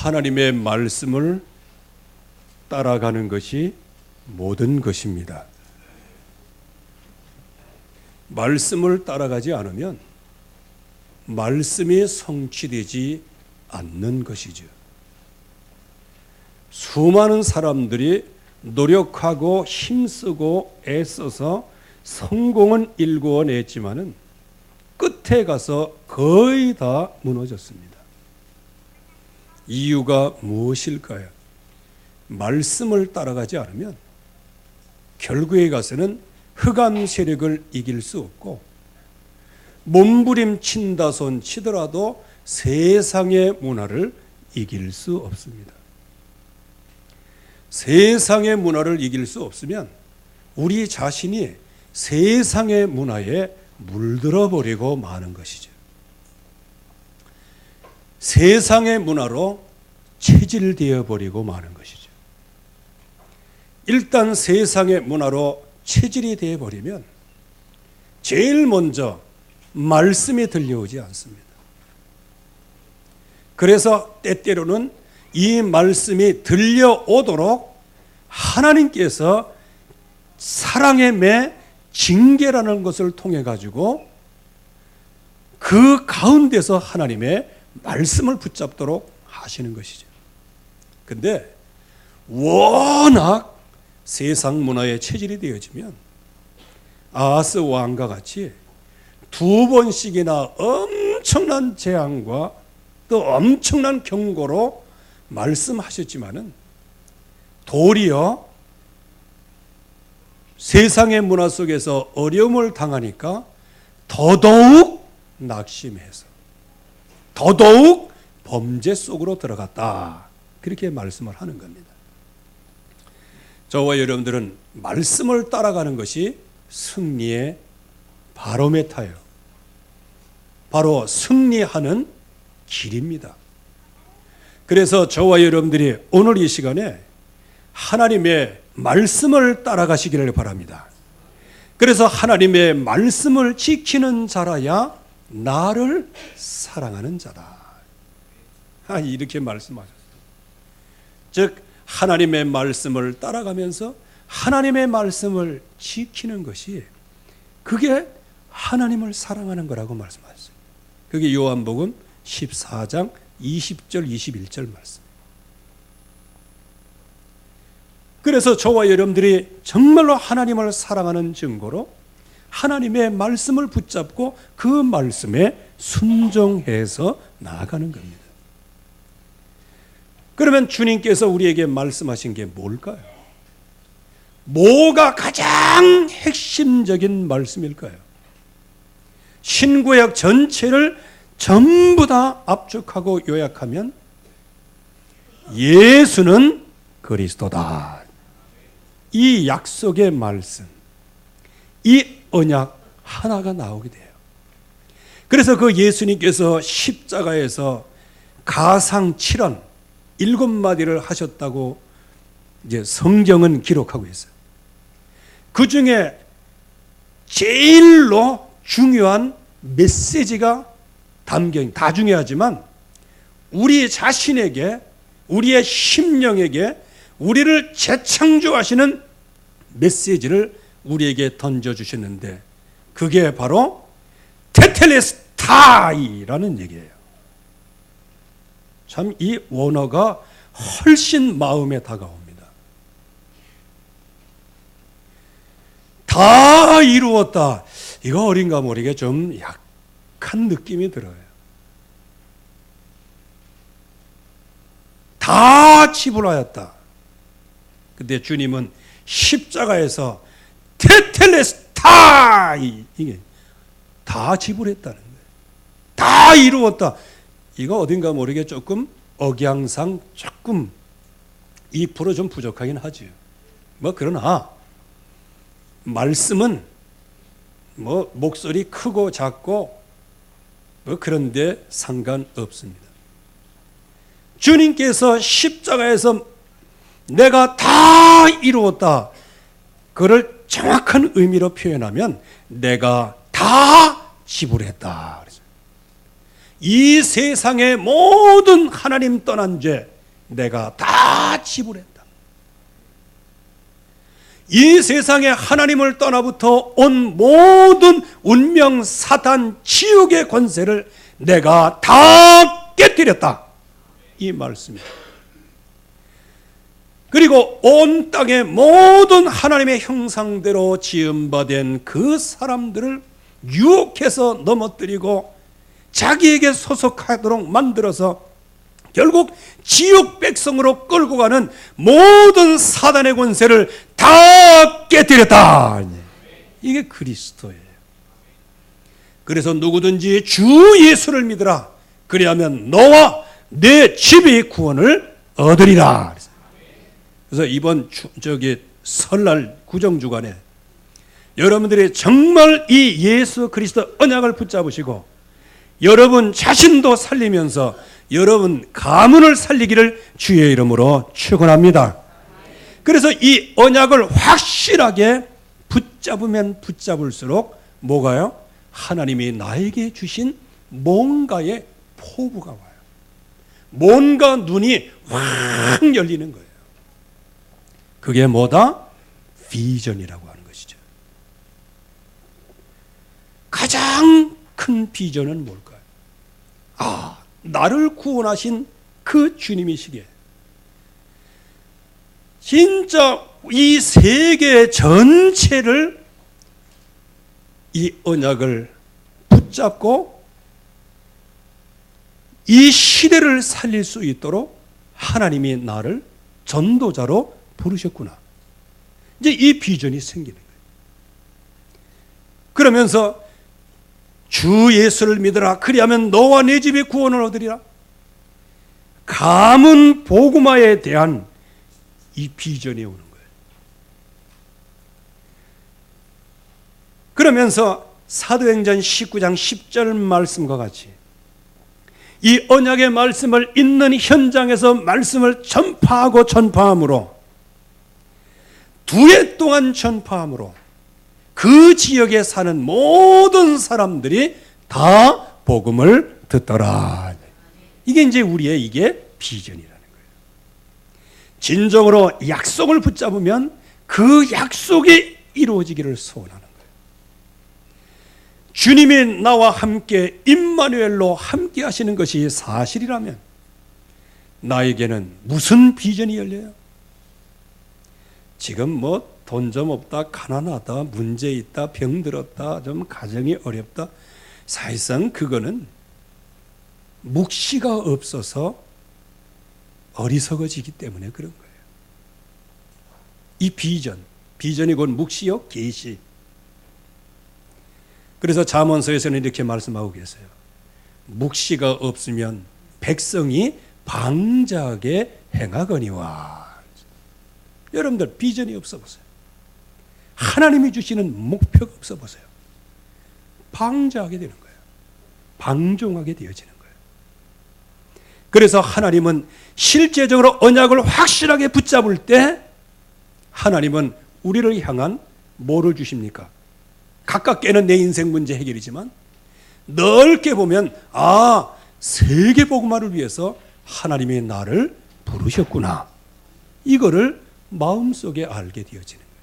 하나님의 말씀을 따라가는 것이 모든 것입니다. 말씀을 따라가지 않으면 말씀이 성취되지 않는 것이죠. 수많은 사람들이 노력하고 힘쓰고 애써서 성공은 일궈냈지만은 끝에 가서 거의 다 무너졌습니다. 이유가 무엇일까요? 말씀을 따라가지 않으면 결국에 가서는 흑암 세력을 이길 수 없고, 몸부림친다 손 치더라도 세상의 문화를 이길 수 없습니다. 세상의 문화를 이길 수 없으면 우리 자신이 세상의 문화에 물들어 버리고 마는 것이죠. 세상의 문화로 체질되어 버리고 마는 것이죠. 일단 세상의 문화로 체질이 되어 버리면 제일 먼저 말씀이 들려오지 않습니다. 그래서 때때로는 이 말씀이 들려오도록 하나님께서 사랑의 매 징계라는 것을 통해 가지고 그 가운데서 하나님의 말씀을 붙잡도록 하시는 것이죠. 근데 워낙 세상 문화에 체질이 되어지면 아하스 왕과 같이 2번씩이나 엄청난 재앙과 또 엄청난 경고로 말씀하셨지만은 도리어 세상의 문화 속에서 어려움을 당하니까 더더욱 낙심해서 더더욱 범죄 속으로 들어갔다, 그렇게 말씀을 하는 겁니다. 저와 여러분들은 말씀을 따라가는 것이 승리의 바로메타예요. 바로 승리하는 길입니다. 그래서 저와 여러분들이 오늘 이 시간에 하나님의 말씀을 따라가시기를 바랍니다. 그래서 하나님의 말씀을 지키는 자라야 나를 사랑하는 자다, 이렇게 말씀하셨어요. 즉 하나님의 말씀을 따라가면서 하나님의 말씀을 지키는 것이, 그게 하나님을 사랑하는 거라고 말씀하셨어요. 그게 요한복음 14장 20절 21절 말씀. 그래서 저와 여러분들이 정말로 하나님을 사랑하는 증거로 하나님의 말씀을 붙잡고 그 말씀에 순종해서 나아가는 겁니다. 그러면 주님께서 우리에게 말씀하신 게 뭘까요? 뭐가 가장 핵심적인 말씀일까요? 신구약 전체를 전부 다 압축하고 요약하면 예수는 그리스도다, 이 약속의 말씀, 이 언약 하나가 나오게 돼요. 그래서 그 예수님께서 십자가에서 가상 7원 7마디를 하셨다고 이제 성경은 기록하고 있어요. 그 중에 제일로 중요한 메시지가 담겨, 다 중요하지만 우리 자신에게, 우리의 심령에게 우리를 재창조하시는 메시지를 우리에게 던져주셨는데, 그게 바로 테텔레스타이라는 얘기예요. 참 이 원어가 훨씬 마음에 다가옵니다. 다 이루었다, 이거 어딘가 모르게 좀 약한 느낌이 들어요. 다 지불하였다. 근데 주님은 십자가에서 테텔레스타이, 이게 다 지불했다는 거예요. 다 이루었다. 이거 어딘가 모르게 조금 억양상 조금 2% 좀 부족하긴 하죠. 그러나 말씀은 목소리 크고 작고 그런데 상관없습니다. 주님께서 십자가에서 내가 다 이루었다, 그걸 정확한 의미로 표현하면 내가 다 지불했다. 이 세상의 모든 하나님 떠난 죄, 내가 다 지불했다. 이 세상에 하나님을 떠나부터 온 모든 운명, 사탄, 지옥의 권세를 내가 다 깨뜨렸다. 이 말씀입니다. 그리고 온 땅의 모든 하나님의 형상대로 지음받은 그 사람들을 유혹해서 넘어뜨리고 자기에게 소속하도록 만들어서 결국 지옥 백성으로 끌고 가는 모든 사단의 권세를 다 깨뜨렸다. 이게 그리스도예요. 그래서 누구든지 주 예수를 믿으라. 그리하면 너와 내 집이 구원을 얻으리라. 그래서 이번 설날 구정주간에 여러분들이 정말 이 예수 그리스도 언약을 붙잡으시고 여러분 자신도 살리면서 여러분 가문을 살리기를 주의 이름으로 축원합니다. 그래서 이 언약을 확실하게 붙잡으면 붙잡을수록 뭐가요? 하나님이 나에게 주신 뭔가의 포부가 와요. 뭔가 눈이 확 열리는 거예요. 그게 뭐다? 비전이라고 하는 것이죠. 가장 큰 비전은 뭘까요? 나를 구원하신 그 주님이시기에 진짜 이 세계 전체를 이 언약을 붙잡고 이 시대를 살릴 수 있도록 하나님이 나를 전도자로 부르셨구나. 이제 이 비전이 생기는 거예요. 그러면서 주 예수를 믿으라. 그리하면 너와 내 집이 구원을 얻으리라. 가문 복음화에 대한 이 비전이 오는 거예요. 그러면서 사도행전 19장 10절 말씀과 같이 이 언약의 말씀을 있는 현장에서 말씀을 전파함으로 2해 동안 전파함으로 그 지역에 사는 모든 사람들이 다 복음을 듣더라. 이게 이제 우리의 이게 비전이라는 거예요. 진정으로 약속을 붙잡으면 그 약속이 이루어지기를 소원하는 거예요. 주님이 나와 함께 임마누엘로 함께 하시는 것이 사실이라면 나에게는 무슨 비전이 열려요? 지금 뭐 돈 좀 없다, 가난하다, 문제 있다, 병들었다, 좀 가정이 어렵다. 사실상 그거는 묵시가 없어서 어리석어지기 때문에 그런 거예요. 이 비전이 곧 묵시요, 계시. 그래서 잠언서에서는 이렇게 말씀하고 계세요. 묵시가 없으면 백성이 방자하게 행하거니와. 여러분들 비전이 없어 보세요. 하나님이 주시는 목표가 없어 보세요. 방자하게 되는 거예요. 방종하게 되어지는 거예요. 그래서 하나님은 실제적으로 언약을 확실하게 붙잡을 때 하나님은 우리를 향한 뭐를 주십니까? 가깝게는 내 인생 문제 해결이지만 넓게 보면 세계 복음화를 위해서 하나님이 나를 부르셨구나. 이거를 마음속에 알게 되어지는 거예요.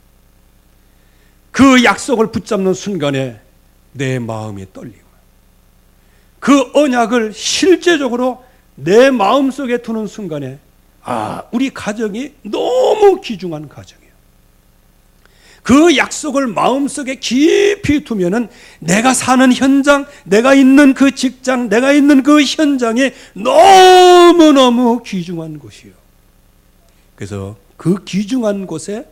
그 약속을 붙잡는 순간에 내 마음이 떨리고 그 언약을 실제적으로 내 마음속에 두는 순간에 우리 가정이 너무 귀중한 가정이에요. 그 약속을 마음속에 깊이 두면은 내가 사는 현장, 내가 있는 그 직장, 내가 있는 그 현장이 너무너무 귀중한 곳이에요. 그래서 그 귀중한 곳에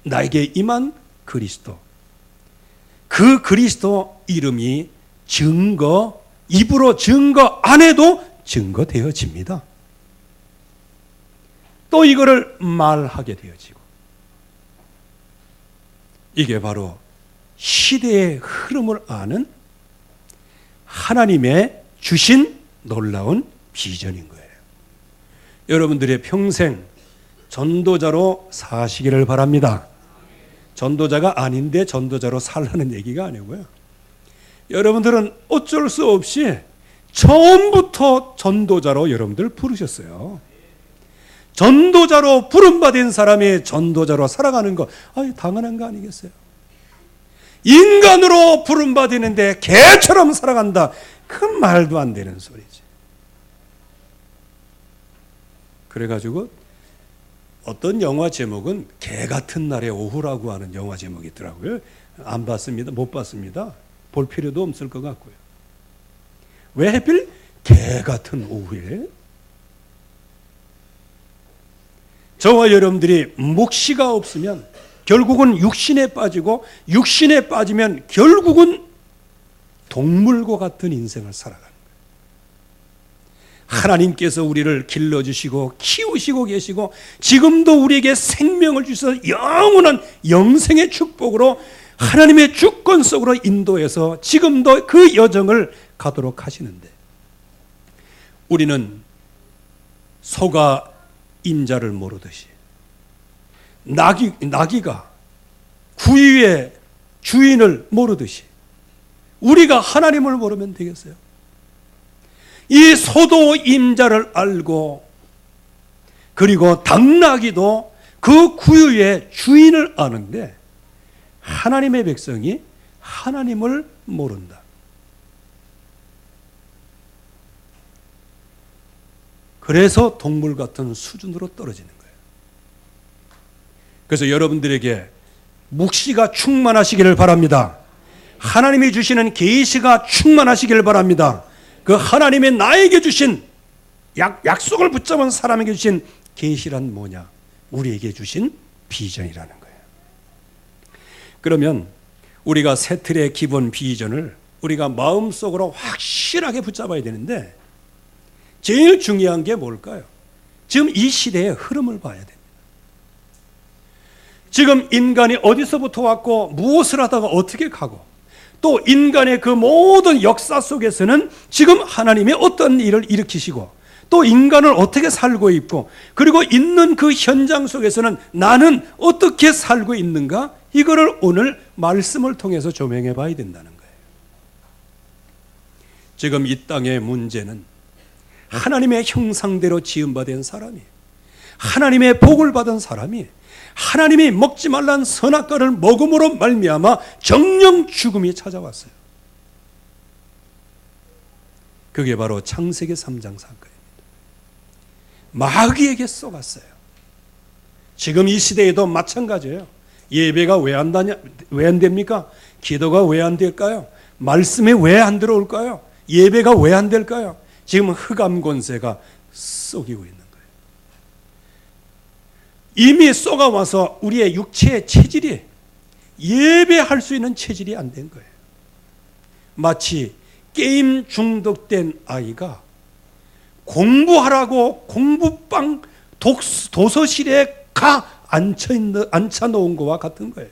나에게 임한 그리스도, 그 그리스도 이름이 입으로 증거 안 해도 증거되어집니다. 또 이거를 말하게 되어지고, 이게 바로 시대의 흐름을 아는 하나님의 주신 놀라운 비전인 거예요. 여러분들의 평생 전도자로 사시기를 바랍니다. 전도자가 아닌데 전도자로 살라는 얘기가 아니고요. 여러분들은 어쩔 수 없이 처음부터 전도자로 여러분들 부르셨어요. 전도자로 부름받은 사람이 전도자로 살아가는 거 당연한 거 아니겠어요? 인간으로 부름받았는데 개처럼 살아간다. 그건 말도 안 되는 소리지. 그래가지고 어떤 영화 제목은 개 같은 날의 오후라고 하는 영화 제목이 있더라고요. 안 봤습니다. 못 봤습니다. 볼 필요도 없을 것 같고요. 왜 하필 개 같은 오후에? 저와 여러분들이 묵시가 없으면 결국은 육신에 빠지고, 육신에 빠지면 결국은 동물과 같은 인생을 살아가는 거예요. 하나님께서 우리를 길러주시고 키우시고 계시고 지금도 우리에게 생명을 주셔서 영원한 영생의 축복으로 하나님의 주권 속으로 인도해서 지금도 그 여정을 가도록 하시는데, 우리는 소가 인자를 모르듯이 나귀가 구유의 주인을 모르듯이 우리가 하나님을 모르면 되겠어요? 이 소도 임자를 알고, 그리고 당나귀도 그 구유의 주인을 아는데 하나님의 백성이 하나님을 모른다. 그래서 동물 같은 수준으로 떨어지는 거예요. 그래서 여러분들에게 묵시가 충만하시기를 바랍니다. 하나님이 주시는 계시가 충만하시기를 바랍니다. 그 하나님의 나에게 주신 약속을 붙잡은 사람에게 주신 계시란 뭐냐? 우리에게 주신 비전이라는 거예요. 그러면 우리가 새 틀의 기본 비전을 우리가 마음속으로 확실하게 붙잡아야 되는데, 제일 중요한 게 뭘까요? 지금 이 시대의 흐름을 봐야 됩니다. 지금 인간이 어디서부터 왔고 무엇을 하다가 어떻게 가고, 또 인간의 그 모든 역사 속에서는 지금 하나님이 어떤 일을 일으키시고, 또 인간을 어떻게 살고 있고, 그리고 있는 그 현장 속에서는 나는 어떻게 살고 있는가, 이거를 오늘 말씀을 통해서 조명해 봐야 된다는 거예요. 지금 이 땅의 문제는 하나님의 형상대로 지음받은 사람이, 하나님의 복을 받은 사람이 하나님이 먹지 말란 선악과를 먹음으로 말미암아 정령 죽음이 찾아왔어요. 그게 바로 창세기 3장 사건입니다. 마귀에게 쏘갔어요. 지금 이 시대에도 마찬가지예요. 예배가 왜 안 됩니까? 기도가 왜 안 될까요? 말씀에 왜 안 들어올까요? 예배가 왜 안 될까요? 지금 흑암 권세가 쏘기고 있는 거예요. 이미 쏘가와서 우리의 육체의 체질이 예배할 수 있는 체질이 안 된 거예요. 마치 게임 중독된 아이가 공부하라고 공부방 도서실에 앉혀 놓은 것과 같은 거예요.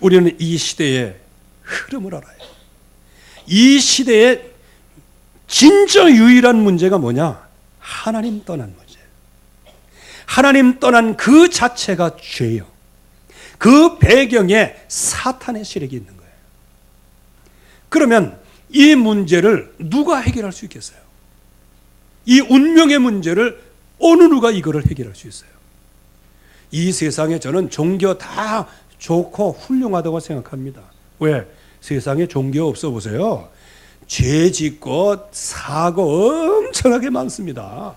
우리는 이 시대의 흐름을 알아요. 이 시대의 진짜 유일한 문제가 뭐냐? 하나님 떠난 문제예요. 하나님 떠난 그 자체가 죄요. 그 배경에 사탄의 세력이 있는 거예요. 그러면 이 문제를 누가 해결할 수 있겠어요? 이 운명의 문제를 어느 누가 이거를 해결할 수 있어요? 이 세상에 저는 종교 다 좋고 훌륭하다고 생각합니다. 왜? 세상에 종교 없어 보세요. 죄 짓고 사고 엄청나게 많습니다.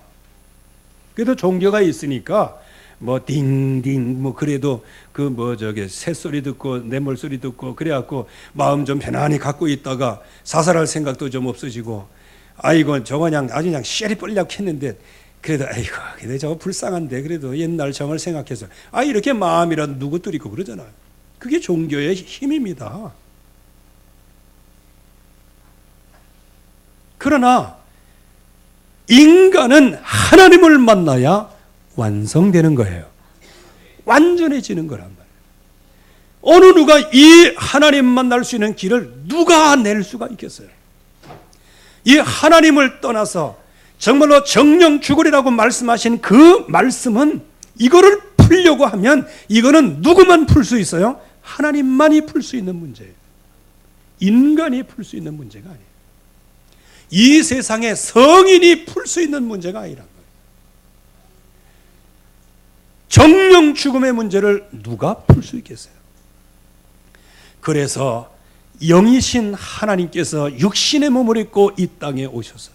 그래도 종교가 있으니까 뭐 딩딩 뭐 그래도 그 뭐 저기 새소리 듣고 뇌물 소리 듣고 그래갖고 마음 좀 편안히 갖고 있다가 사살할 생각도 좀 없어지고, 아이고 저거 그냥 아주 그냥 씨알이 뻘락 했는데 그래도 아이고 근데 저거 불쌍한데 그래도 옛날 정을 생각해서 이렇게 마음이라도 누구들이고 그러잖아요. 그게 종교의 힘입니다. 그러나 인간은 하나님을 만나야 완성되는 거예요. 완전해지는 거란 말이에요. 어느 누가 이 하나님 만날 수 있는 길을 누가 낼 수가 있겠어요? 이 하나님을 떠나서 정말로 정령 죽으리라고 말씀하신 그 말씀은, 이거를 풀려고 하면 이거는 누구만 풀 수 있어요? 하나님만이 풀 수 있는 문제예요. 인간이 풀 수 있는 문제가 아니에요. 이 세상에 성인이 풀 수 있는 문제가 아니란 거예요. 정령 죽음의 문제를 누가 풀 수 있겠어요? 그래서 영이신 하나님께서 육신의 몸을 입고 이 땅에 오셔서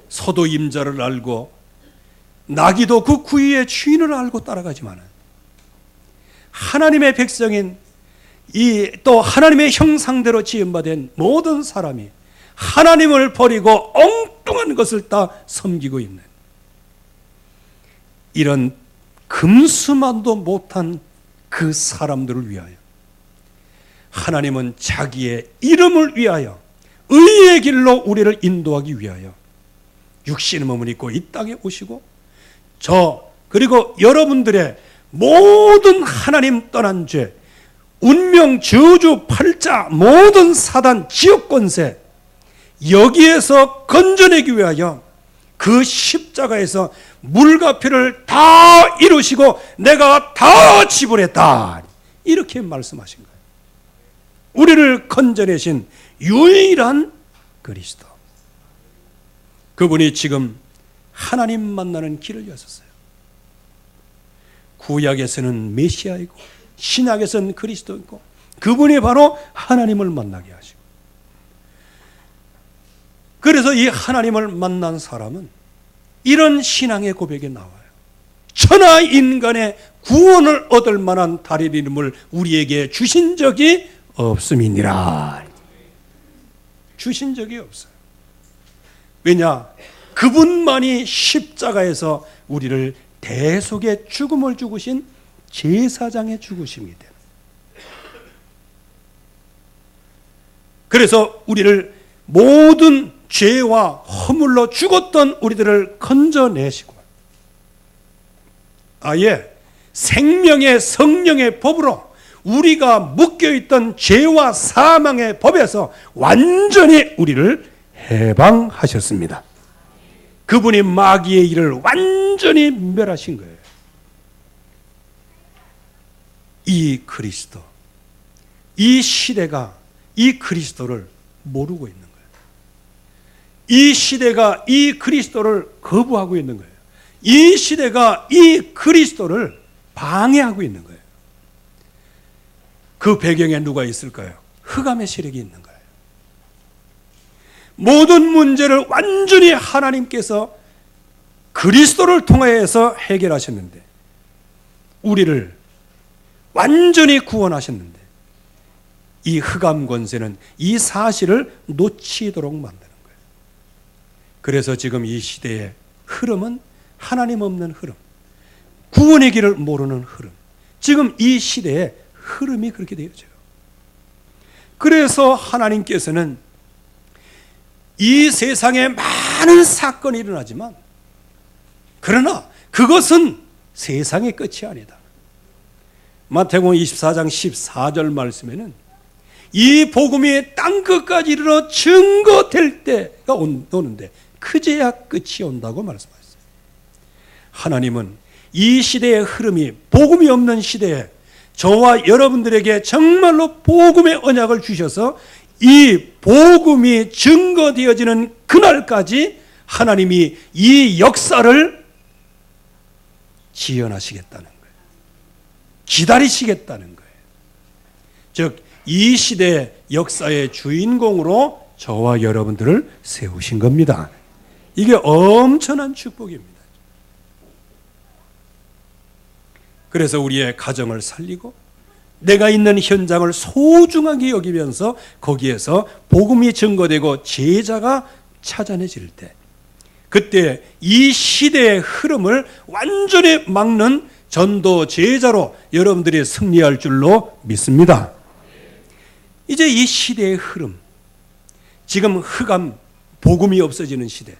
소도 임자를 알고 나귀도 그 구유의 주인을 알고 따라가지만 하나님의 백성인 이 또 하나님의 형상대로 지음받은 모든 사람이 하나님을 버리고 엉뚱한 것을 다 섬기고 있는 이런 금수만도 못한 그 사람들을 위하여 하나님은 자기의 이름을 위하여 의의 길로 우리를 인도하기 위하여 육신의 몸을 입고 이 땅에 오시고 그리고 여러분들의 모든 하나님 떠난 죄, 운명, 저주, 팔자, 모든 사단, 지옥 권세 여기에서 건져내기 위하여 그 십자가에서 물과 피를 다 이루시고 내가 다 지불했다 이렇게 말씀하신 거예요. 우리를 건져내신 유일한 그리스도, 그분이 지금 하나님 만나는 길을 여셨어요. 구약에서는 메시아이고 신약에서는 그리스도이고 그분이 바로 하나님을 만나게 하시고, 그래서 이 하나님을 만난 사람은 이런 신앙의 고백이 나와요. 천하 인간의 구원을 얻을 만한 다른 이름을 우리에게 주신 적이 없음이니라. 주신 적이 없어요. 왜냐? 그분만이 십자가에서 우리를 대속의 죽음을 죽으신 제사장의 죽으심이 돼요. 그래서 우리를 모든 죄와 허물로 죽었던 우리들을 건져내시고 아예 생명의 성령의 법으로 우리가 묶여있던 죄와 사망의 법에서 완전히 우리를 해방하셨습니다. 그분이 마귀의 일을 완전히 멸하신 거예요. 이 그리스도, 이 시대가 이 그리스도를 모르고 있는 거예요. 이 시대가 이 그리스도를 거부하고 있는 거예요. 이 시대가 이 그리스도를 방해하고 있는 거예요. 그 배경에 누가 있을까요? 흑암의 세력이 있는 거예요. 모든 문제를 완전히 하나님께서 그리스도를 통하여서 해결하셨는데, 우리를 완전히 구원하셨는데, 이 흑암 권세는 이 사실을 놓치도록 만드는 거예요. 그래서 지금 이 시대의 흐름은 하나님 없는 흐름, 구원의 길을 모르는 흐름, 지금 이 시대의 흐름이 그렇게 되어져요. 그래서 하나님께서는 이 세상에 많은 사건이 일어나지만, 그러나 그것은 세상의 끝이 아니다. 마태복음 24장 14절 말씀에는 이 복음이 땅끝까지 이르러 증거될 때가 오는데 그제야 끝이 온다고 말씀하셨어요. 하나님은 이 시대의 흐름이 복음이 없는 시대에 저와 여러분들에게 정말로 복음의 언약을 주셔서 이 복음이 증거되어지는 그날까지 하나님이 이 역사를 지연하시겠다는 거예요. 기다리시겠다는 거예요. 즉, 이 시대의 역사의 주인공으로 저와 여러분들을 세우신 겁니다. 이게 엄청난 축복입니다. 그래서 우리의 가정을 살리고 내가 있는 현장을 소중하게 여기면서 거기에서 복음이 증거되고 제자가 찾아내질 때, 그때 이 시대의 흐름을 완전히 막는 전도 제자로 여러분들이 승리할 줄로 믿습니다. 이제 이 시대의 흐름, 지금 흑암, 복음이 없어지는 시대,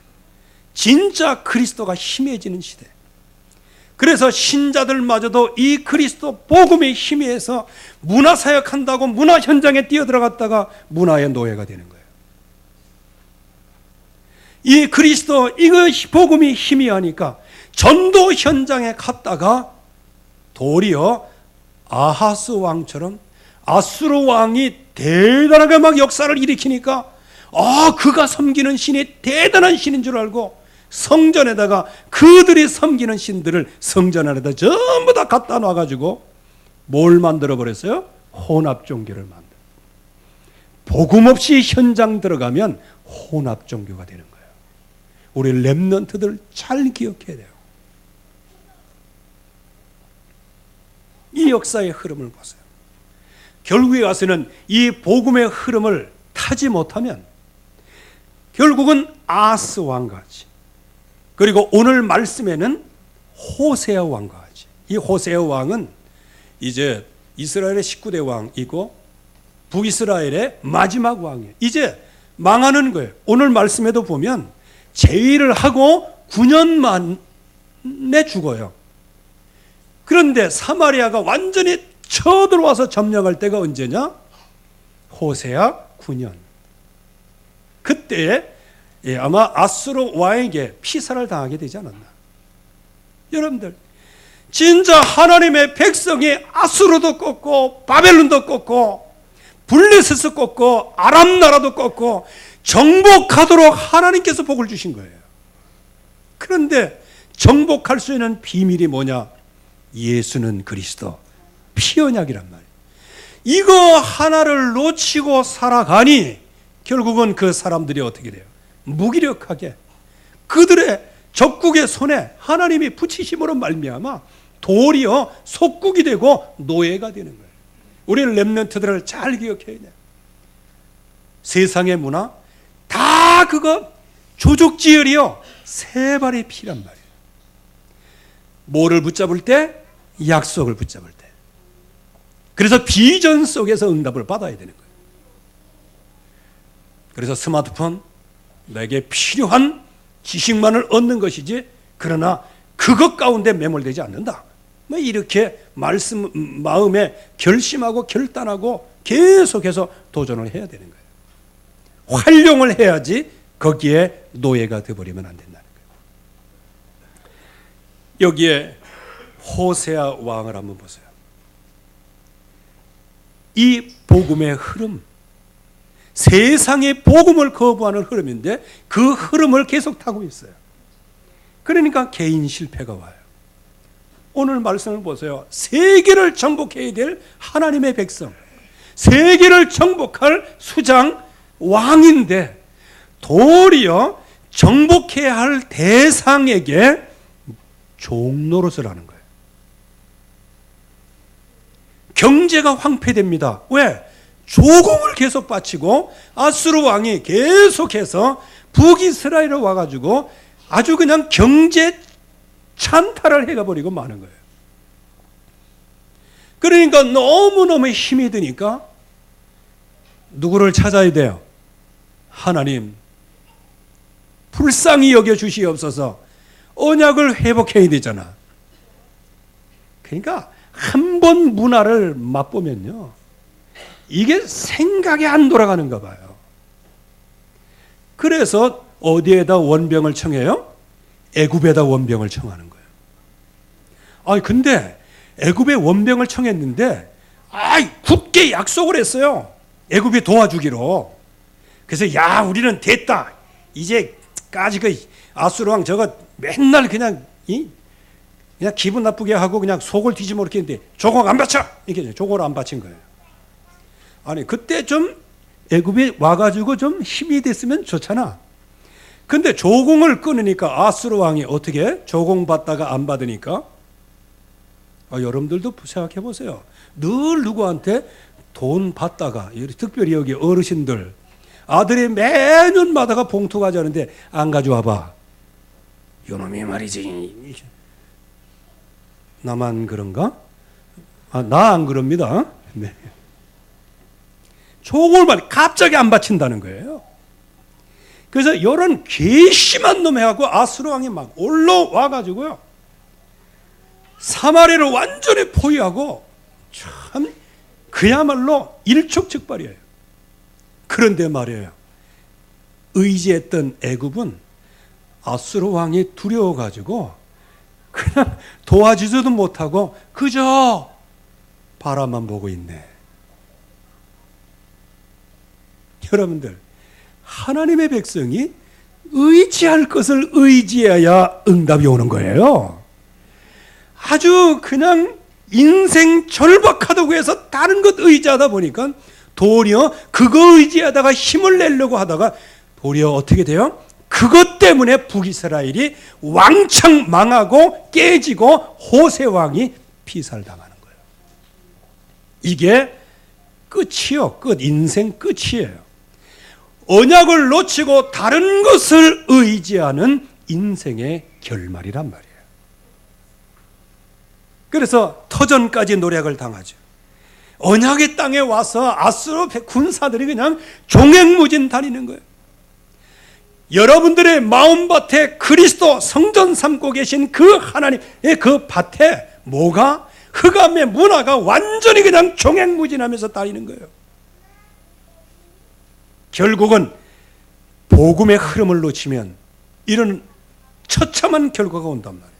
진짜 그리스도가 희미해지는 시대, 그래서 신자들마저도 이 그리스도 복음의 희미해서 문화사역한다고 문화 현장에 뛰어들어갔다가 문화의 노예가 되는 거예요. 이 그리스도, 이거 복음이 희미하니까 전도 현장에 갔다가 도리어 아하스 왕처럼 아수르 왕이 대단하게 막 역사를 일으키니까 그가 섬기는 신이 대단한 신인 줄 알고 성전에다가 그들이 섬기는 신들을 성전 안에다 전부 다 갖다 놔가지고 뭘 만들어 버렸어요? 혼합 종교를 만들어. 복음 없이 현장 들어가면 혼합 종교가 되는 거예요. 우리 렘넌트들 잘 기억해야 돼요. 이 역사의 흐름을 보세요. 결국에 가서는 이 복음의 흐름을 타지 못하면 결국은 아스 왕과 같이, 그리고 오늘 말씀에는 호세아 왕과 같이, 이 호세아 왕은 이제 이스라엘의 19대 왕이고 북이스라엘의 마지막 왕이에요. 이제 망하는 거예요. 오늘 말씀에도 보면 제위를 하고 9년 만에 죽어요. 그런데 사마리아가 완전히 쳐들어와서 점령할 때가 언제냐? 호세아 9년. 그때 아마 아수르 왕에게 피살을 당하게 되지 않았나. 여러분들, 진짜 하나님의 백성이 아수르도 꺾고 바벨론도 꺾고 블레셋도 꺾고 아람 나라도 꺾고 정복하도록 하나님께서 복을 주신 거예요. 그런데 정복할 수 있는 비밀이 뭐냐? 예수는 그리스도, 피 언약이란 말이에요. 이거 하나를 놓치고 살아가니 결국은 그 사람들이 어떻게 돼요? 무기력하게 그들의 적국의 손에 하나님이 붙이심으로 말미암아 도리어 속국이 되고 노예가 되는 거예요. 우리는 렘넌트들을 잘 기억해야 돼요. 세상의 문화 다 그거 조족지혈이요, 세 발의 피란 말이에요. 뭐를 붙잡을 때? 약속을 붙잡을 때. 그래서 비전 속에서 응답을 받아야 되는 거예요. 그래서 스마트폰, 내게 필요한 지식만을 얻는 것이지, 그러나 그것 가운데 매몰되지 않는다. 뭐 이렇게 마음에 결심하고 결단하고 계속해서 도전을 해야 되는 거예요. 활용을 해야지 거기에 노예가 되어버리면 안 된다는 거예요. 여기에 호세아 왕을 한번 보세요. 이 복음의 흐름, 세상의 복음을 거부하는 흐름인데 그 흐름을 계속 타고 있어요. 그러니까 개인 실패가 와요. 오늘 말씀을 보세요. 세계를 정복해야 될 하나님의 백성, 세계를 정복할 수장 왕인데 도리어 정복해야 할 대상에게 종노릇을 하는 거예요. 경제가 황폐됩니다. 왜? 조공을 계속 바치고 아수르 왕이 계속해서 북이스라엘에 와가지고 아주 그냥 경제 찬탈을 해가버리고 마는 거예요. 그러니까 너무너무 힘이 드니까 누구를 찾아야 돼요? 하나님, 불쌍히 여겨주시옵소서. 언약을 회복해야 되잖아. 그러니까 한 번 문화를 맛보면요, 이게 생각이 안 돌아가는가 봐요. 그래서 어디에다 원병을 청해요? 애굽에다 원병을 청하는 거예요. 근데 애굽에 원병을 청했는데 굳게 약속을 했어요. 애굽이 도와주기로. 그래서 야, 우리는 됐다. 이제까지 그 아수르 왕 저거 맨날 그냥 기분 나쁘게 하고 그냥 속을 뒤집어 놓게 했는데 조공 안 바쳐. 이렇게 조공을 안 바친 거예요. 그때 좀 애굽에 와가지고 좀 힘이 됐으면 좋잖아. 근데 조공을 끊으니까 아수르 왕이 어떻게 조공 받다가 안 받으니까, 여러분들도 생각해 보세요. 늘 누구한테 돈 받다가, 특별히 여기 어르신들 아들이 매년마다가 봉투 가져오는데 안 가져와봐. 요놈이 말이지. 나만 그런가? 나 안 그럽니다. 네. 조공을 갑자기 안 바친다는 거예요. 그래서 이런 괘씸한 놈 해갖고 아수르 왕이 막 올라와가지고요, 사마리아를 완전히 포위하고 참 그야말로 일촉즉발이에요. 그런데 말이에요, 의지했던 애굽은 아수르 왕이 두려워가지고 그냥 도와주지도 못하고 그저 바라만 보고 있네. 여러분들, 하나님의 백성이 의지할 것을 의지해야 응답이 오는 거예요. 아주 그냥 인생 절박하다고 해서 다른 것 의지하다 보니까 도리어 그거 의지하다가 힘을 내려고 하다가 도리어 어떻게 돼요? 그것 때문에 북이스라엘이 왕창 망하고 깨지고 호세 왕이 피살당하는 거예요. 이게 끝이요. 끝. 인생 끝이에요. 언약을 놓치고 다른 것을 의지하는 인생의 결말이란 말이에요. 그래서 터전까지 노략을 당하죠. 언약의 땅에 와서 아수르 군사들이 그냥 종횡무진 다니는 거예요. 여러분들의 마음밭에 그리스도 성전 삼고 계신 그 하나님의 그 밭에 뭐가? 흑암의 문화가 완전히 그냥 종횡무진하면서 다니는 거예요. 결국은 복음의 흐름을 놓치면 이런 처참한 결과가 온단 말이에요.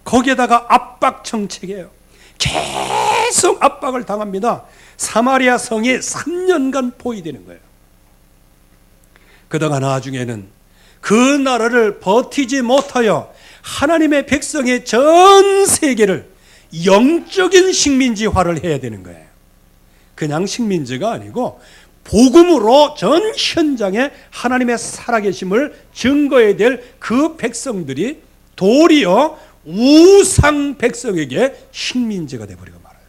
거기에다가 압박 정책이에요. 계속 압박을 당합니다. 사마리아 성이 3년간 포위되는 거예요. 그러다가 나중에는 그 나라를 버티지 못하여 하나님의 백성의 전 세계를 영적인 식민지화를 해야 되는 거예요. 그냥 식민지가 아니고 복음으로 전 현장에 하나님의 살아계심을 증거해야 될 그 백성들이 도리어 우상 백성에게 식민지가 되어버리고 말아요.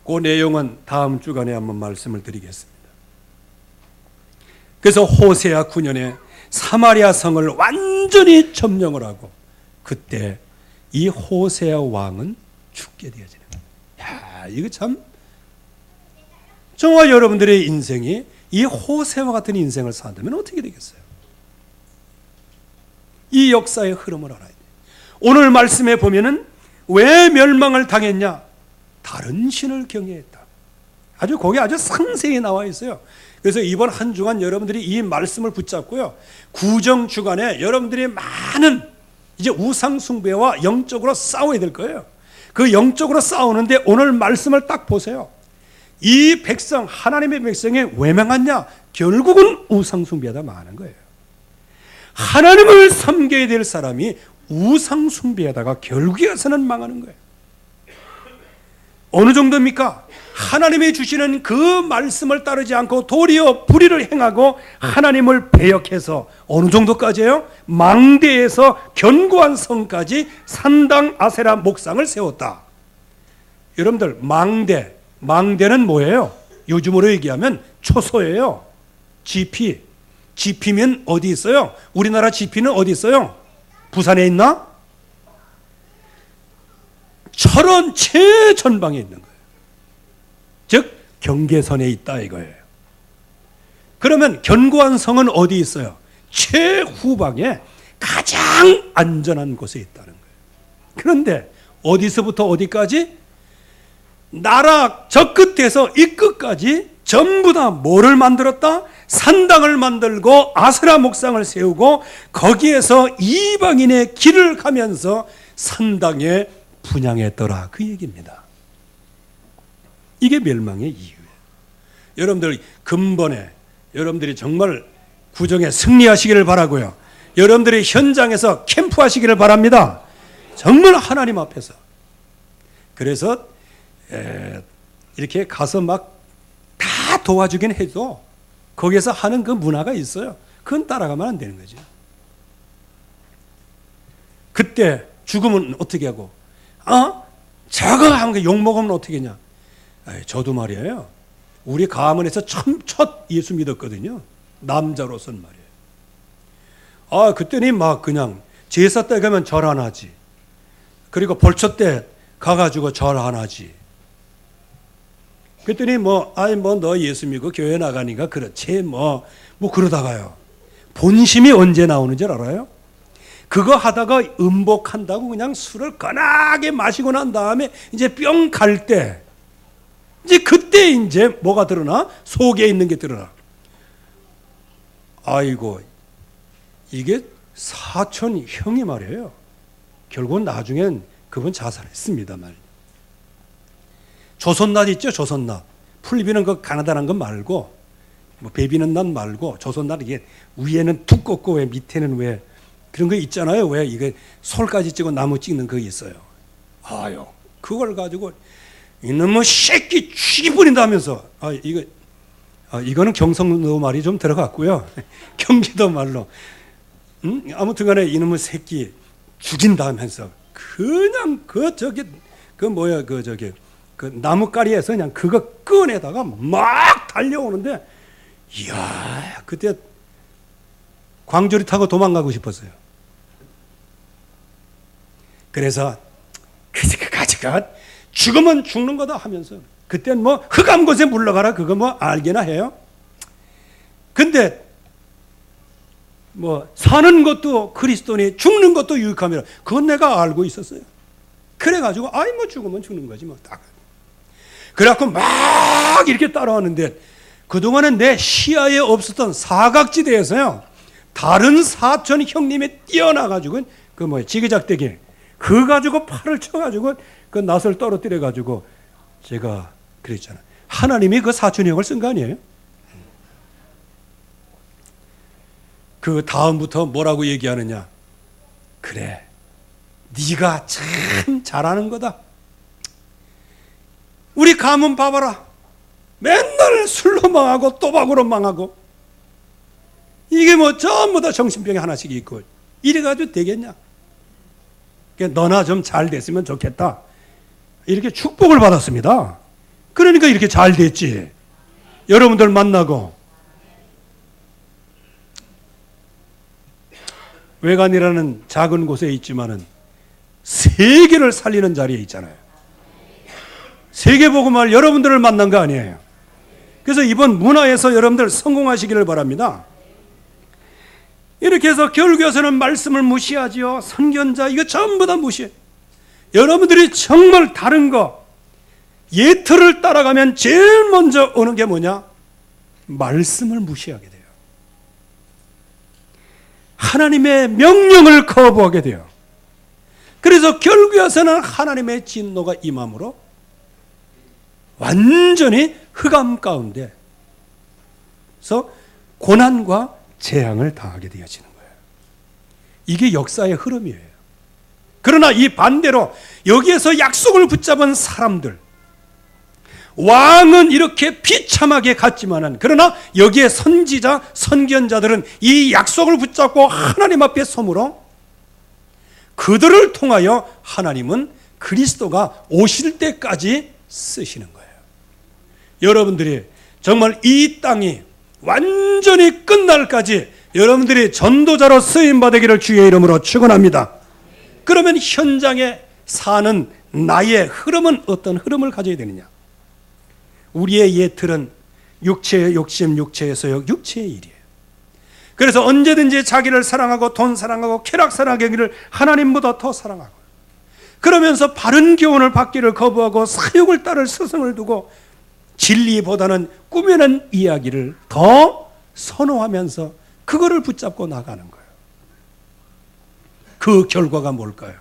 그 내용은 다음 주간에 한번 말씀을 드리겠습니다. 그래서 호세아 9년에 사마리아 성을 완전히 점령을 하고 그때 이 호세아 왕은 죽게 되어지는 거예요. 야, 이거 참 저와 여러분들의 인생이 이 호세와 같은 인생을 산다면 어떻게 되겠어요? 이 역사의 흐름을 알아야 돼요. 오늘 말씀에 보면은 왜 멸망을 당했냐? 다른 신을 경외했다. 아주 거기 아주 상세히 나와 있어요. 그래서 이번 한 주간 여러분들이 이 말씀을 붙잡고요. 구정 주간에 여러분들이 많은 이제 우상 숭배와 영적으로 싸워야 될 거예요. 그 영적으로 싸우는데 오늘 말씀을 딱 보세요. 이 백성, 하나님의 백성이 왜 망했냐? 결국은 우상 숭배하다 망하는 거예요. 하나님을 섬겨야 될 사람이 우상 숭배하다가 결국에 가서는 망하는 거예요. 어느 정도입니까? 하나님이 주시는 그 말씀을 따르지 않고 도리어 불의를 행하고 하나님을 배역해서 어느 정도까지요? 망대에서 견고한 성까지 산당 아세라 목상을 세웠다. 여러분들 망대는 뭐예요? 요즘으로 얘기하면 초소예요. 지피면 어디 있어요? 우리나라 지피는 어디 있어요? 부산에 있나? 철원 최전방에 있는 거예요. 즉 경계선에 있다 이거예요. 그러면 견고한 성은 어디 있어요? 최후방에 가장 안전한 곳에 있다는 거예요. 그런데 어디서부터 어디까지? 나라 저 끝에서 이 끝까지 전부 다 뭐를 만들었다? 산당을 만들고 아세라 목상을 세우고 거기에서 이방인의 길을 가면서 산당에 분향했더라 그 얘기입니다. 이게 멸망의 이유예요. 여러분들 근본에 여러분들이 정말 구정에 승리하시기를 바라고요. 여러분들이 현장에서 캠프하시기를 바랍니다. 정말 하나님 앞에서. 그래서 이렇게 가서 막 다 도와주긴 해도 거기에서 하는 그 문화가 있어요. 그건 따라가면 안 되는 거죠. 그때 죽으면 어떻게 하고 저거 하는 거 욕먹으면 어떻게 하냐. 저도 말이에요. 우리 가문에서 첫 예수 믿었거든요. 남자로서는 말이에요. 그때는 막 그냥 제사 때 가면 절 안 하지. 그리고 벌초 때 가가지고 절 안 하지. 그랬더니 너 예수 믿고 교회 나가니까 그렇지 뭐 그러다가요. 본심이 언제 나오는 줄 알아요? 그거 하다가 음복한다고 그냥 술을 거나게 마시고 난 다음에 이제 뿅 갈 때 이제 그때 이제 뭐가 드러나? 속에 있는 게 드러나. 아이고 이게 사촌 형이 말이에요. 결국은 나중엔 그분 자살했습니다만. 조선낫 있죠? 조선낫. 풀비는 그 가나다란 거 말고 뭐 베비는 난 말고 조선날 이게 위에는 두껍고 왜 밑에는 왜 그런 거 있잖아요. 왜 이게 솔까지 찍고 나무 찍는 거 있어요. 아유, 그걸 가지고 이놈의 새끼 죽이버린다면서 이거는 경상도 말이 좀 들어갔고요. 경기도 말로 아무튼간에 이놈의 새끼 죽인다면서 그냥 그 나뭇가리에서 그냥 그거 꺼내다가 막 달려오는데 이야, 그때 광주리 타고 도망가고 싶었어요. 그래서 가지가 죽으면 죽는 거다 하면서 그땐 뭐 흑암 곳에 물러가라 그거 뭐 알기나 해요. 근데 뭐 사는 것도 그리스도니 죽는 것도 유익함이라 그건 내가 알고 있었어요. 그래가지고 아이 뭐 죽으면 죽는 거지 뭐 딱. 그래갖고 막 이렇게 따라왔는데 그동안은 내 시야에 없었던 사각지대에서요 다른 사촌 형님이 뛰어나가지고 그 뭐야 지그작대기 그 가지고 팔을 쳐가지고 그 낫을 떨어뜨려가지고 제가 그랬잖아요. 하나님이 그 사촌 형을 쓴 거 아니에요? 그 다음부터 뭐라고 얘기하느냐? 그래, 네가 참 잘하는 거다. 우리 가문 봐봐라. 맨날 술로 망하고 도박으로 망하고 이게 뭐 전부 다 정신병이 하나씩 있고 이래가지고 되겠냐? 너나 좀 잘 됐으면 좋겠다. 이렇게 축복을 받았습니다. 그러니까 이렇게 잘 됐지. 여러분들 만나고 외관이라는 작은 곳에 있지만은 세계를 살리는 자리에 있잖아요. 세계복음을 여러분들을 만난 거 아니에요. 그래서 이번 문화에서 여러분들 성공하시기를 바랍니다. 이렇게 해서 결국에서는 말씀을 무시하지요. 선견자 이거 전부 다 무시해. 여러분들이 정말 다른 거 예틀을 따라가면 제일 먼저 오는 게 뭐냐? 말씀을 무시하게 돼요. 하나님의 명령을 거부하게 돼요. 그래서 결국에서는 하나님의 진노가 임함으로 완전히 흑암 가운데서 고난과 재앙을 당하게 되어지는 거예요. 이게 역사의 흐름이에요. 그러나 이 반대로 여기에서 약속을 붙잡은 사람들, 왕은 이렇게 비참하게 갔지만은 그러나 여기에 선지자, 선견자들은 이 약속을 붙잡고 하나님 앞에 서물어 그들을 통하여 하나님은 그리스도가 오실 때까지 쓰시는 거예요. 여러분들이 정말 이 땅이 완전히 끝날까지 여러분들이 전도자로 쓰임받으기를 주의 이름으로 축원합니다. 그러면 현장에 사는 나의 흐름은 어떤 흐름을 가져야 되느냐? 우리의 예틀은 육체의 욕심, 육체에서 육체의 일이에요. 그래서 언제든지 자기를 사랑하고 돈 사랑하고 쾌락 사랑하기를 하나님보다 더 사랑하고 그러면서 바른 교훈을 받기를 거부하고 사욕을 따를 스승을 두고 진리보다는 꾸며낸 이야기를 더 선호하면서 그거를 붙잡고 나가는 거예요. 그 결과가 뭘까요?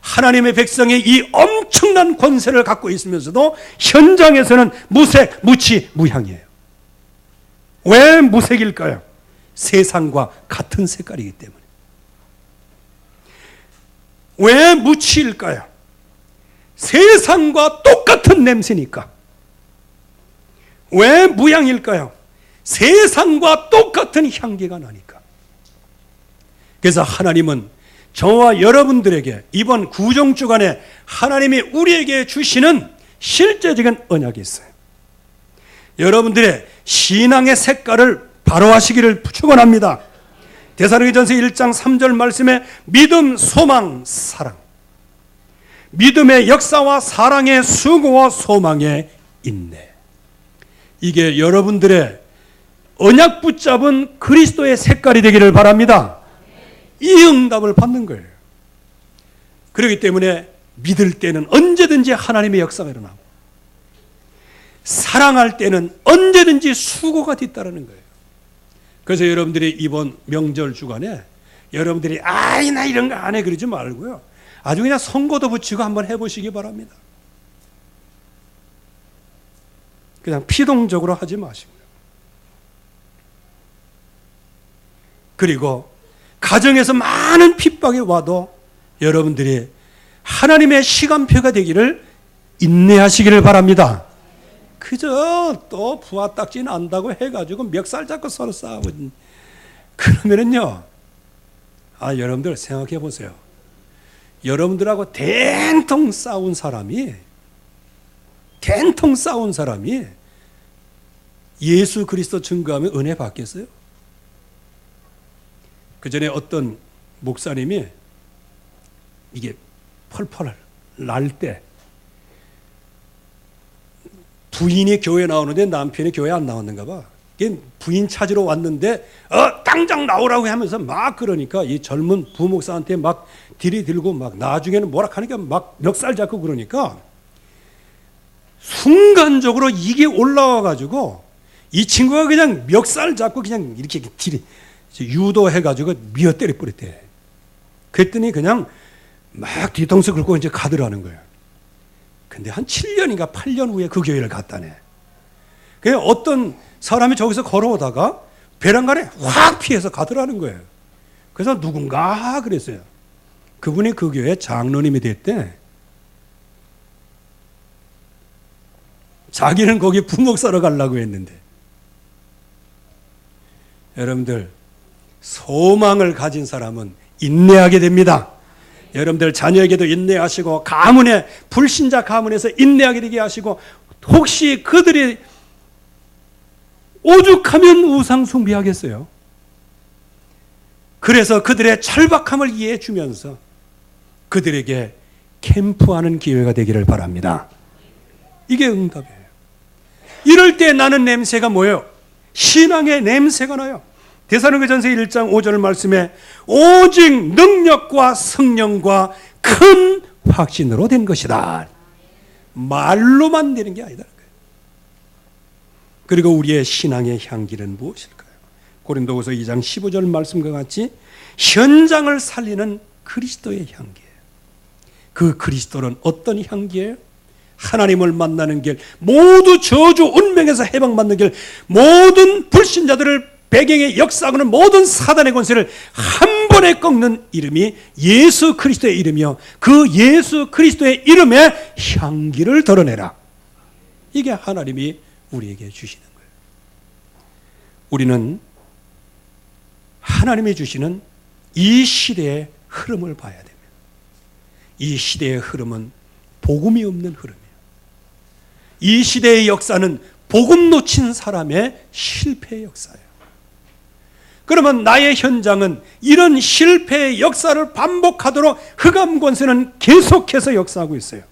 하나님의 백성이 이 엄청난 권세를 갖고 있으면서도 현장에서는 무색, 무치, 무향이에요. 왜 무색일까요? 세상과 같은 색깔이기 때문에. 왜 무치일까요? 세상과 똑같은 냄새니까. 왜 무향일까요? 세상과 똑같은 향기가 나니까. 그래서 하나님은 저와 여러분들에게 이번 구정주간에 하나님이 우리에게 주시는 실제적인 언약이 있어요. 여러분들의 신앙의 색깔을 발휘하시기를 축원합니다. 데살로니가전서 1장 3절 말씀에 믿음, 소망, 사랑. 믿음의 역사와 사랑의 수고와 소망의 인내. 이게 여러분들의 언약 붙잡은 그리스도의 색깔이 되기를 바랍니다. 이 응답을 받는 거예요. 그렇기 때문에 믿을 때는 언제든지 하나님의 역사가 일어나고 사랑할 때는 언제든지 수고가 뒤따르는 거예요. 그래서 여러분들이 이번 명절 주간에 여러분들이 아이 나 이런 거 안 해 그러지 말고요. 아주 그냥 선고도 붙이고 한번 해보시기 바랍니다. 그냥 피동적으로 하지 마시고요. 그리고 가정에서 많은 핍박이 와도 여러분들이 하나님의 시간표가 되기를 인내하시기를 바랍니다. 그저 또 부하 딱지 난다고 해가지고 멱살 잡고 서로 싸우고 그러면은요, 여러분들 생각해 보세요. 여러분들하고 된통 싸운 사람이 예수 그리스도 증거하면 은혜 받겠어요? 그 전에 어떤 목사님이 이게 펄펄 날 때 부인이 교회 나오는데 남편이 교회 안 나왔는가 봐. 부인 찾으러 왔는데 당장 나오라고 하면서 막 그러니까 이 젊은 부목사한테 막 들이들고 막 나중에는 뭐라 하니까 막 멱살 잡고 그러니까 순간적으로 이게 올라와 가지고 이 친구가 그냥 멱살 잡고 그냥 이렇게 유도해 가지고 미어 때려 버렸대. 그랬더니 그냥 막 뒤통수 긁고 이제 가더라는 거예요. 근데 한 7년인가 8년 후에 그 교회를 갔다네. 그 어떤 사람이 저기서 걸어오다가 베란간에 확 피해서 가더라는 거예요. 그래서 누군가 그랬어요. 그분이 그 교회 장로님이 됐대. 자기는 거기 부목사로 가려고 했는데. 여러분들, 소망을 가진 사람은 인내하게 됩니다. 여러분들 자녀에게도 인내하시고 가문에 불신자 가문에서 인내하게 되게 하시고 혹시 그들이 오죽하면 우상 숭배하겠어요. 그래서 그들의 절박함을 이해해 주면서 그들에게 캠프하는 기회가 되기를 바랍니다. 이게 응답이에요. 이럴 때 나는 냄새가 뭐예요? 신앙의 냄새가 나요. 데살로니가전서 1장 5절 말씀에 오직 능력과 성령과 큰 확신으로 된 것이다. 말로만 되는 게 아니다. 그리고 우리의 신앙의 향기는 무엇일까요? 고린도후서 2장 15절 말씀과 같이 현장을 살리는 그리스도의 향기예요. 그 그리스도는 어떤 향기예요? 하나님을 만나는 길, 모두 저주 운명에서 해방받는 길, 모든 불신자들을 배경에 역사하는 모든 사단의 권세를 한 번에 꺾는 이름이 예수 그리스도의 이름이요, 그 예수 그리스도의 이름의 향기를 드러내라. 이게 하나님이 우리에게 주시는 거예요. 우리는 하나님이 주시는 이 시대의 흐름을 봐야 됩니다. 이 시대의 흐름은 복음이 없는 흐름이에요. 이 시대의 역사는 복음 놓친 사람의 실패의 역사예요. 그러면 나의 현장은 이런 실패의 역사를 반복하도록 흑암 권세는 계속해서 역사하고 있어요.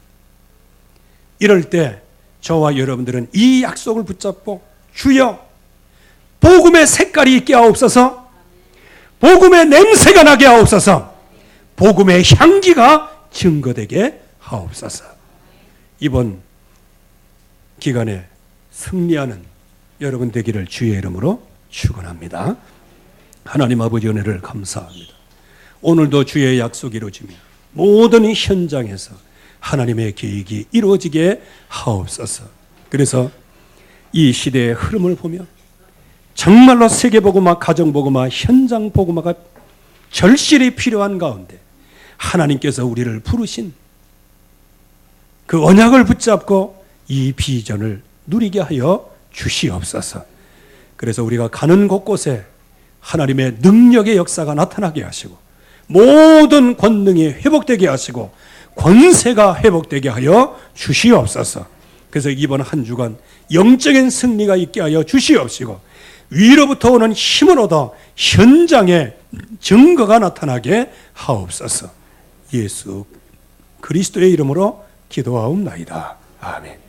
이럴 때 저와 여러분들은 이 약속을 붙잡고 주여 복음의 색깔이 있게 하옵소서, 복음의 냄새가 나게 하옵소서, 복음의 향기가 증거되게 하옵소서. 이번 기간에 승리하는 여러분 되기를 주의 이름으로 축원합니다. 하나님 아버지 은혜를 감사합니다. 오늘도 주의 약속이 이루어지며 모든 현장에서 하나님의 계획이 이루어지게 하옵소서. 그래서 이 시대의 흐름을 보며 정말로 세계복음화, 가정복음화, 현장복음화가 절실히 필요한 가운데 하나님께서 우리를 부르신 그 언약을 붙잡고 이 비전을 누리게 하여 주시옵소서. 그래서 우리가 가는 곳곳에 하나님의 능력의 역사가 나타나게 하시고 모든 권능이 회복되게 하시고 권세가 회복되게 하여 주시옵소서. 그래서 이번 한 주간 영적인 승리가 있게 하여 주시옵시고 위로부터 오는 힘을 얻어 현장에 증거가 나타나게 하옵소서. 예수 그리스도의 이름으로 기도하옵나이다. 아멘.